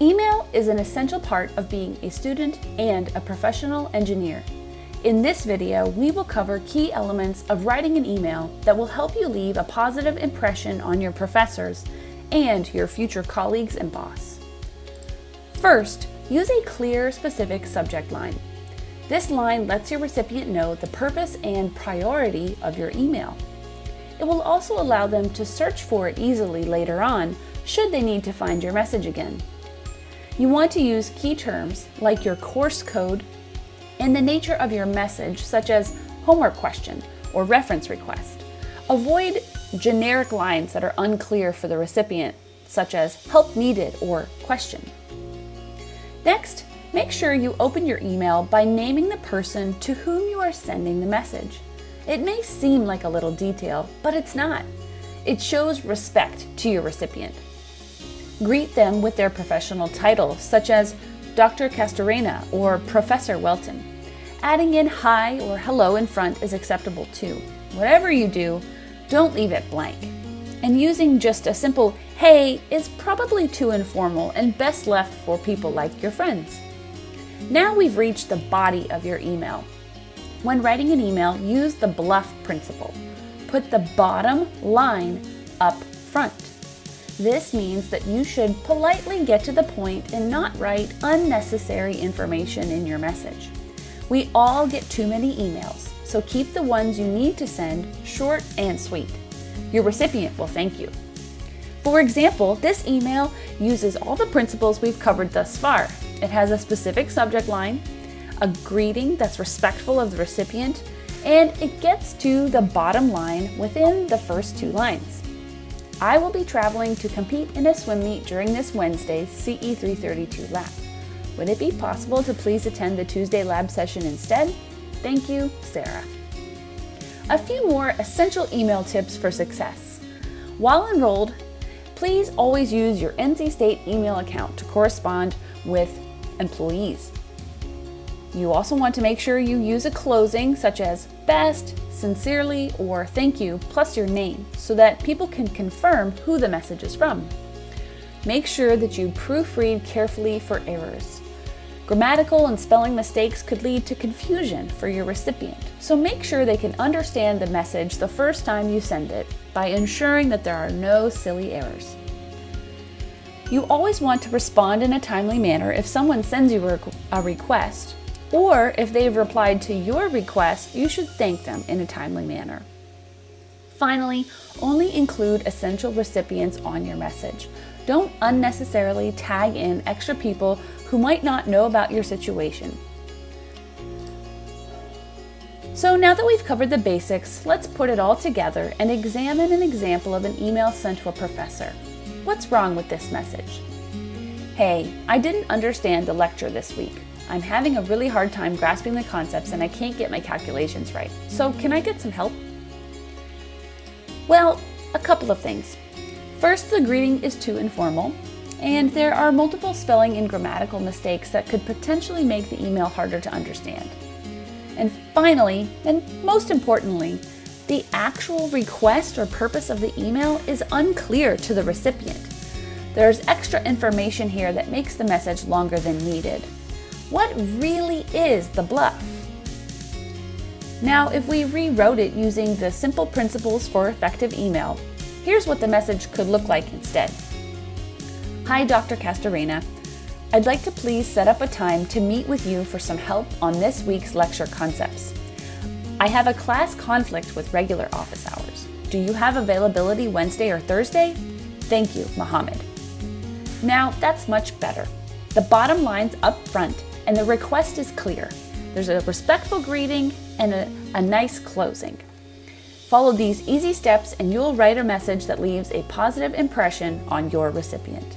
Email is an essential part of being a student and a professional engineer. In this video, we will cover key elements of writing an email that will help you leave a positive impression on your professors and your future colleagues and boss. First, use a clear, specific subject line. This line lets your recipient know the purpose and priority of your email. It will also allow them to search for it easily later on, should they need to find your message again. You want to use key terms like your course code and the nature of your message, such as homework question or reference request. Avoid generic lines that are unclear for the recipient, such as help needed or question. Next, make sure you open your email by naming the person to whom you are sending the message. It may seem like a little detail, but it's not. It shows respect to your recipient. Greet them with their professional title, such as Dr. Castorena or Professor Welton. Adding in hi or hello in front is acceptable too. Whatever you do, don't leave it blank. And using just a simple hey is probably too informal and best left for people like your friends. Now we've reached the body of your email. When writing an email, use the bluff principle. Put the bottom line up front. This means that you should politely get to the point and not write unnecessary information in your message. We all get too many emails, so keep the ones you need to send short and sweet. Your recipient will thank you. For example, this email uses all the principles we've covered thus far. It has a specific subject line, a greeting that's respectful of the recipient, and it gets to the bottom line within the first 2 lines. I will be traveling to compete in a swim meet during this Wednesday's CE 332 lab. Would it be possible to please attend the Tuesday lab session instead? Thank you, Sarah. A few more essential email tips for success. While enrolled, please always use your NC State email account to correspond with employees. You also want to make sure you use a closing such as best, sincerely, or thank you, plus your name, so that people can confirm who the message is from. Make sure that you proofread carefully for errors. Grammatical and spelling mistakes could lead to confusion for your recipient, so make sure they can understand the message the first time you send it by ensuring that there are no silly errors. You always want to respond in a timely manner if someone sends you a request, or if they've replied to your request, you should thank them in a timely manner. Finally, only include essential recipients on your message. Don't unnecessarily tag in extra people who might not know about your situation. So now that we've covered the basics, let's put it all together and examine an example of an email sent to a professor. What's wrong with this message? Hey, I didn't understand the lecture this week. I'm having a really hard time grasping the concepts and I can't get my calculations right. So can I get some help? Well, a couple of things. First, the greeting is too informal, and there are multiple spelling and grammatical mistakes that could potentially make the email harder to understand. And finally, and most importantly, the actual request or purpose of the email is unclear to the recipient. There's extra information here that makes the message longer than needed. What really is the bluff? Now, if we rewrote it using the simple principles for effective email, here's what the message could look like instead. Hi, Dr. Castorena. I'd like to please set up a time to meet with you for some help on this week's lecture concepts. I have a class conflict with regular office hours. Do you have availability Wednesday or Thursday? Thank you, Mohammed. Now, that's much better. The bottom line's up front and the request is clear. There's a respectful greeting and a nice closing. Follow these easy steps and you'll write a message that leaves a positive impression on your recipient.